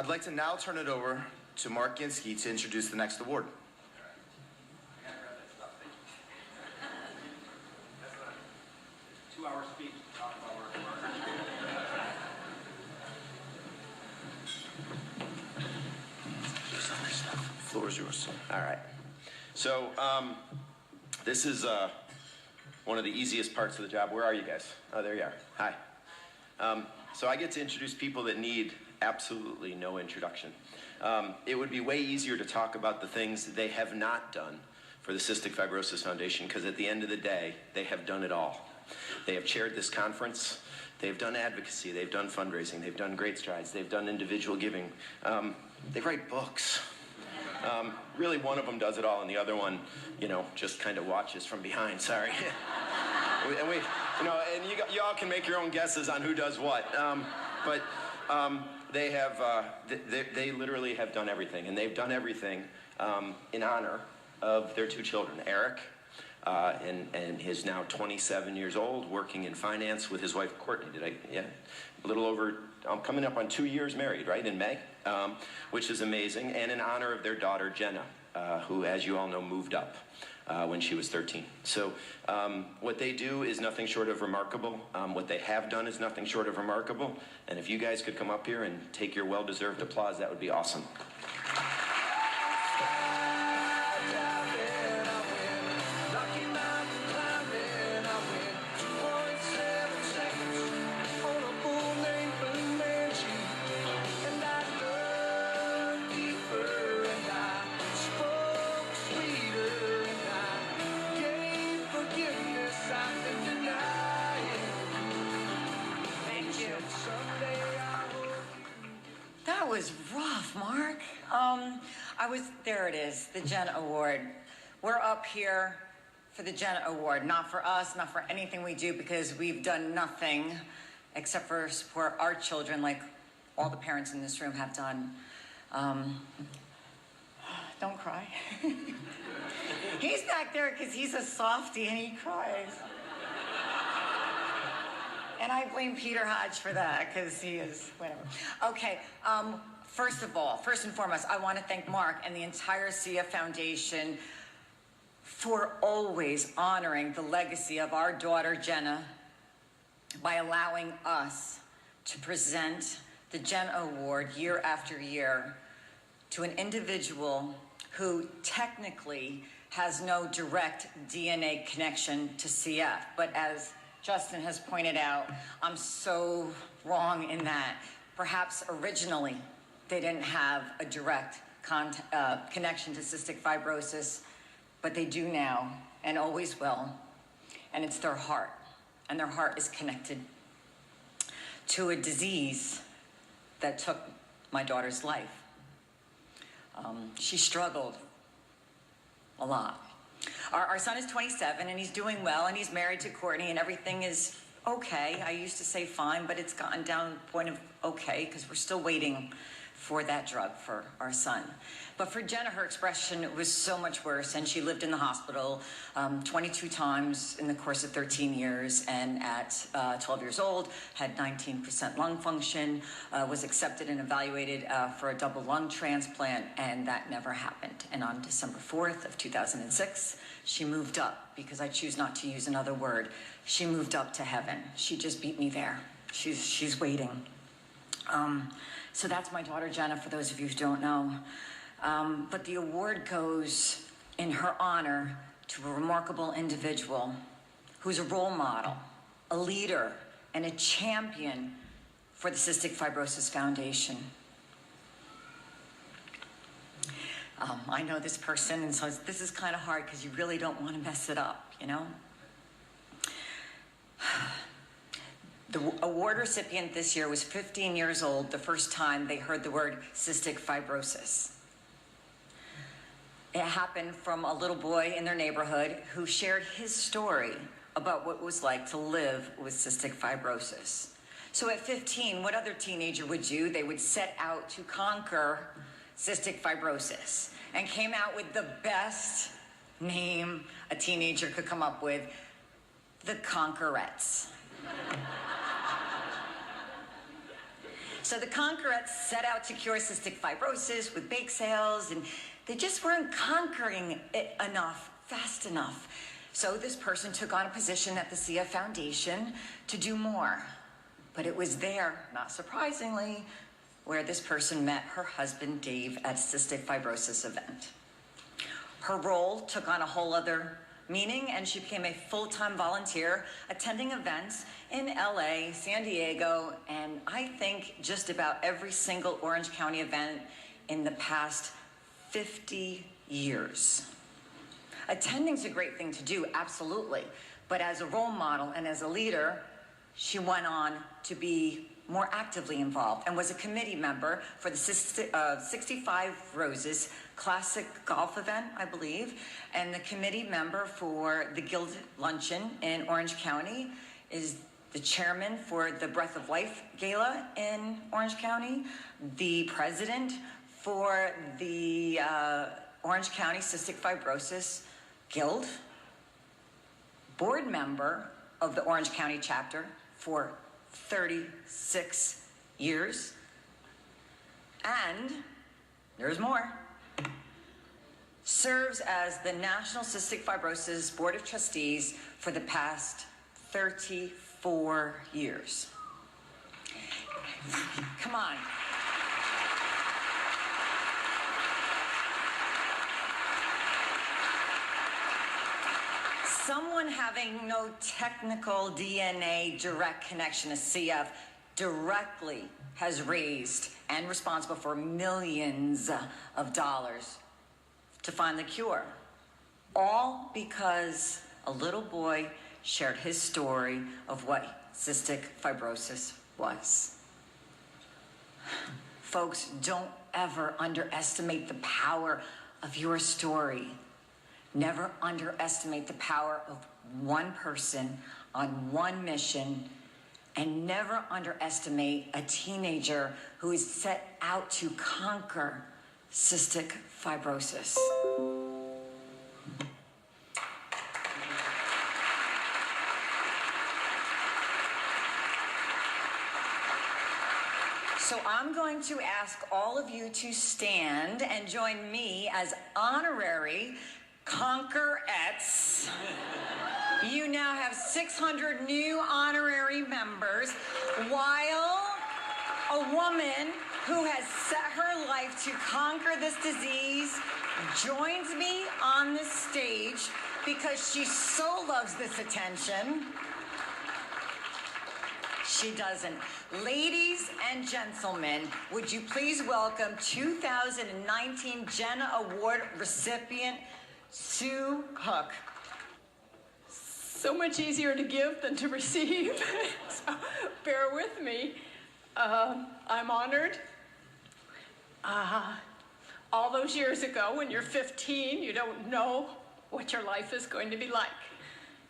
I'd like to now turn it over to Mark Ginsky to introduce the next award. That's a 2-hour speech to talk about work. The floor is yours. All right. So this is one of the easiest parts of the job. Where are you guys? Oh, there you are. Hi. So I get to introduce people that need absolutely no introduction. It would be way easier to talk about the things they have not done for the Cystic Fibrosis Foundation, because at the end of the day, they have done it all. They have chaired this conference, they've done advocacy, they've done fundraising, they've done great strides, they've done individual giving, they write books. Really, one of them does it all, and the other one, you know, just kind of watches from behind, sorry. And we, you know, and you all can make your own guesses on who does what. But they have, they literally have done everything, and they've done everything in honor of their 2 children, Eric, and he's now 27 years old, working in finance with his wife, Courtney. Yeah, a little over, I'm coming up on 2 years married, right, in May, which is amazing, and in honor of their daughter, Jena, who, as you all know, moved up when she was 13. So what they do is nothing short of remarkable. What they have done is nothing short of remarkable. And if you guys could come up here and take your well-deserved applause, that would be awesome. That was rough, Mark. There it is, the Jena Award. We're up here for the Jena Award, not for us, not for anything we do, because we've done nothing except for support our children, like all the parents in this room have done. Don't cry. He's back there because he's a softie and he cries. And I blame Peter Hodge for that, because he is, whatever. Okay, first and foremost, I want to thank Mark and the entire CF Foundation for always honoring the legacy of our daughter, Jena, by allowing us to present the Jena Award year after year to an individual who technically has no direct DNA connection to CF, but as Justin has pointed out, I'm so wrong in that. Perhaps originally they didn't have a direct connection to cystic fibrosis, but they do now and always will. And it's their heart, and their heart is connected to a disease that took my daughter's life. She struggled a lot. Our son is 27 and he's doing well, and he's married to Courtney, and everything is okay. I used to say fine, but it's gotten down to the point of okay, because we're still waiting for that drug for our son. But for Jena, her expression was so much worse, and she lived in the hospital 22 times in the course of 13 years, and at 12 years old, had 19% lung function, was accepted and evaluated for a double lung transplant, and that never happened. And on December 4th of 2006, she moved up, because I choose not to use another word. She moved up to heaven. She just beat me there. She's waiting. So that's my daughter, Jena, for those of you who don't know. But the award goes in her honor to a remarkable individual who's a role model, a leader, and a champion for the Cystic Fibrosis Foundation. I know this person, and so this is kind of hard because you really don't want to mess it up, you know? The award recipient this year was 15 years old the first time they heard the word cystic fibrosis. It happened from a little boy in their neighborhood who shared his story about what it was like to live with cystic fibrosis. So at 15, what other teenager would do? They would set out to conquer cystic fibrosis, and came out with the best name a teenager could come up with, the Conquerettes. So the Conquerettes set out to cure cystic fibrosis with bake sales, and they just weren't conquering it enough, fast enough. So this person took on a position at the CF Foundation to do more. But it was there, not surprisingly, where this person met her husband, Dave, at a cystic fibrosis event. Her role took on a whole other meaning, and she became a full-time volunteer attending events in LA, San Diego, and I think just about every single Orange County event in the past 50 years. Attending's a great thing to do, absolutely, but as a role model and as a leader, she went on to be more actively involved and was a committee member for the 65 Roses Classic Golf event, I believe, and the committee member for the Guild Luncheon in Orange County, is the chairman for the Breath of Life Gala in Orange County, the president for the Orange County Cystic Fibrosis Guild, board member of the Orange County chapter for 36 years, and there's more, serves as the National Cystic Fibrosis Board of Trustees for the past 34 years. Come on. Someone having no technical DNA direct connection to CF directly has raised and responsible for millions of dollars to find the cure. All because a little boy shared his story of what cystic fibrosis was. Folks, don't ever underestimate the power of your story. Never underestimate the power of one person on one mission, and never underestimate a teenager who is set out to conquer cystic fibrosis. So I'm going to ask all of you to stand and join me as honorary Conquerettes. You now have 600 new honorary members, while a woman who has set her life to conquer this disease joins me on this stage because she so loves this attention. She doesn't. Ladies and gentlemen, would you please welcome 2019 Jena Award recipient, Sue Hook. So much easier to give than to receive, so bear with me. I'm honored. All those years ago, when you're 15, you don't know what your life is going to be like.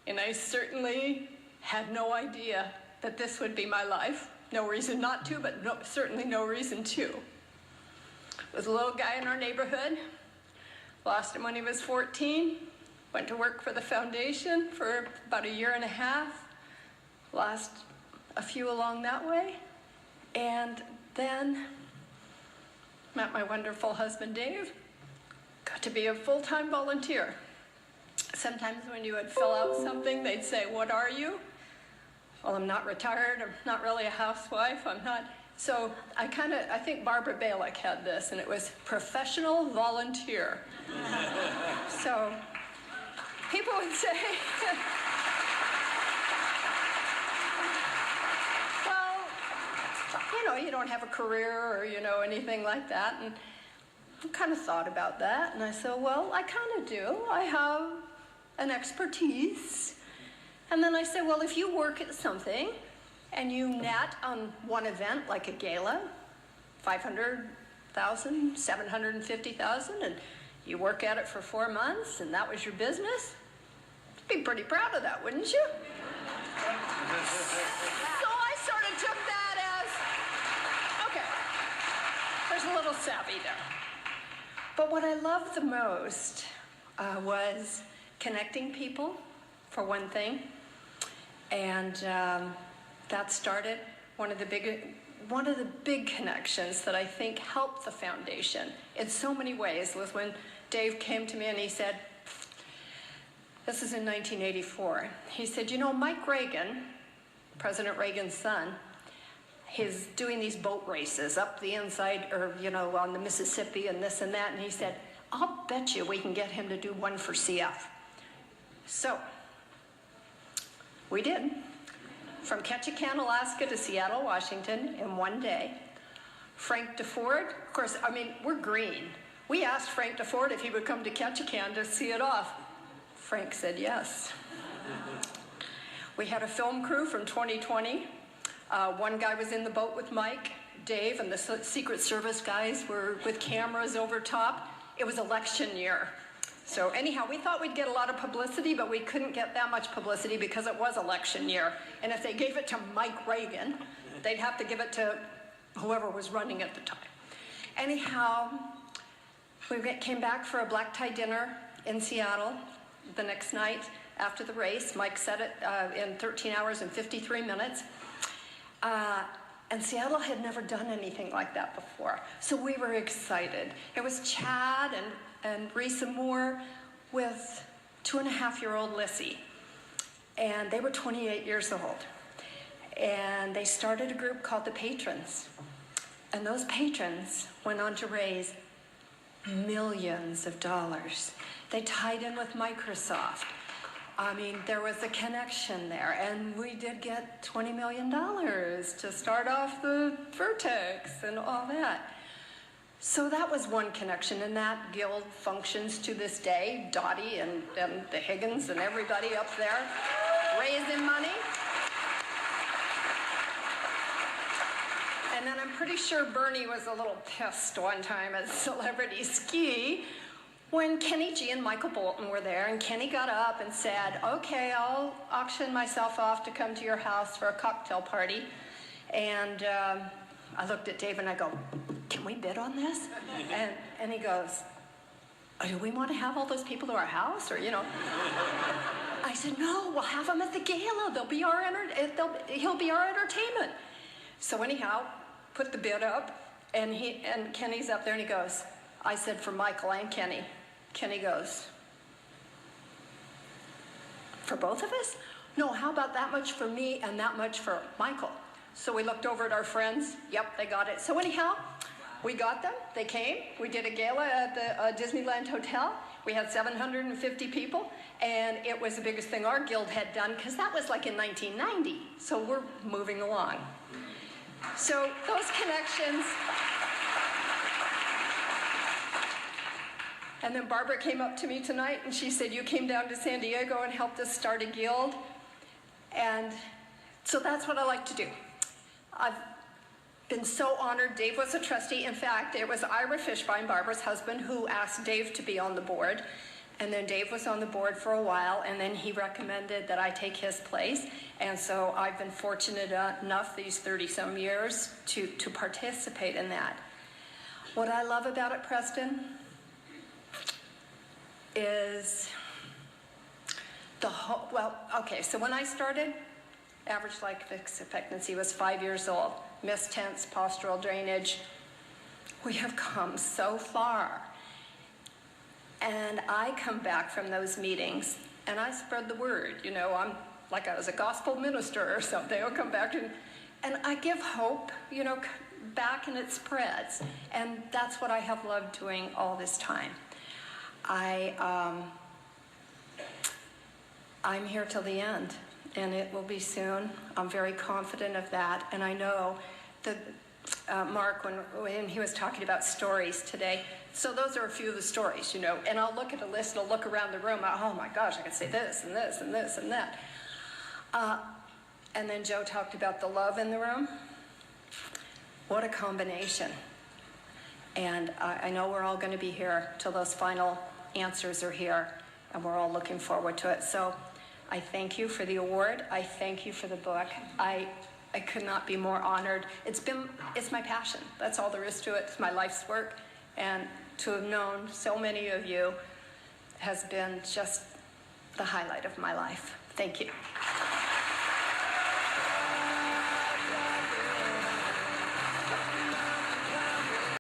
And I certainly had no idea that this would be my life. No reason not to, but certainly no reason to. Was a little guy in our neighborhood. Lost him when he was 14, went to work for the foundation for about a year and a half, lost a few along that way, and then met my wonderful husband, Dave, got to be a full-time volunteer. Sometimes when you would fill out something, they'd say, "What are you?" Well, I'm not retired, I'm not really a housewife, I'm not. So I think Barbara Balick had this, and it was professional volunteer. So people would say, well, you don't have a career or, anything like that. And I kind of thought about that, and I said, well, I kind of do. I have an expertise. And then I said, well, if you work at something and you net on one event, like a gala, $500,000, $750,000, and you work at it for 4 months, and that was your business, you'd be pretty proud of that, wouldn't you? So I sort of took that as, okay, there's a little savvy there. But what I loved the most was connecting people, for one thing. And that started one of the one of the big connections that I think helped the foundation in so many ways was when Dave came to me and he said, this is in 1984, he said, you know, Mike Reagan, President Reagan's son, he's doing these boat races up the inside, or, you know, on the Mississippi and this and that, and he said, I'll bet you we can get him to do one for CF. So, we did. From Ketchikan, Alaska to Seattle, Washington in one day. Frank DeFord, of course, I mean, we're green. We asked Frank DeFord if he would come to Ketchikan to see it off. Frank said yes. We had a film crew from 2020. One guy was in the boat with Mike, Dave, and the Secret Service guys were with cameras over top. It was election year. So anyhow, we thought we'd get a lot of publicity, but we couldn't get that much publicity because it was election year. And if they gave it to Mike Reagan, they'd have to give it to whoever was running at the time. Anyhow, we came back for a black tie dinner in Seattle the next night after the race. Mike said it in 13 hours and 53 minutes. And Seattle had never done anything like that before. So we were excited. It was Chad and Risa Moore with 2.5-year-old Lissy. And they were 28 years old. And they started a group called the Patrons. And those patrons went on to raise millions of dollars. They tied in with Microsoft. I mean, there was a connection there, and we did get $20 million to start off the Vertex and all that. So that was one connection, and that guild functions to this day. Dottie and the Higgins and everybody up there raising money. And then I'm pretty sure Bernie was a little pissed one time at Celebrity Ski when Kenny G and Michael Bolton were there, and Kenny got up and said, okay, I'll auction myself off to come to your house for a cocktail party. And I looked at Dave and I go, can we bid on this? And he goes, do we want to have all those people to our house? Or, you know. I said, no, we'll have them at the gala. He'll be our entertainment. So anyhow, put the bid up, and Kenny's up there and he goes, I said for Michael and Kenny. Kenny goes, for both of us? No, how about that much for me and that much for Michael? So we looked over at our friends. Yep, they got it. So anyhow, we got them. They came. We did a gala at the Disneyland Hotel. We had 750 people, and it was the biggest thing our guild had done, because that was like in 1990. So we're moving along. So those connections. And then Barbara came up to me tonight and she said, you came down to San Diego and helped us start a guild. And so that's what I like to do. I've been so honored. Dave was a trustee. In fact, it was Ira Fishbein, Barbara's husband, who asked Dave to be on the board. And then Dave was on the board for a while, and then he recommended that I take his place. And so I've been fortunate enough these 30-some years to participate in that. What I love about it, Preston, is the whole, well, okay, so when I started, average life expectancy was 5 years old. Missed tense, postural drainage. We have come so far. And I come back from those meetings and I spread the word. You know, I'm like I was a gospel minister or something. I'll come back and I give hope, you know, back, and it spreads. And that's what I have loved doing all this time. I'm here till the end, and it will be soon. I'm very confident of that, and I know that Mark, when he was talking about stories today, so those are a few of the stories, you know, and I'll look at a list and I'll look around the room, oh my gosh, I could say this and this and this and that. And then Joe talked about the love in the room. What a combination. And I know we're all going to be here till those final answers are here, and we're all looking forward to it. So I thank you for the award. I thank you for the book. I could not be more honored. It's my passion. That's all there is to it. It's my life's work. And to have known so many of you has been just the highlight of my life. Thank you.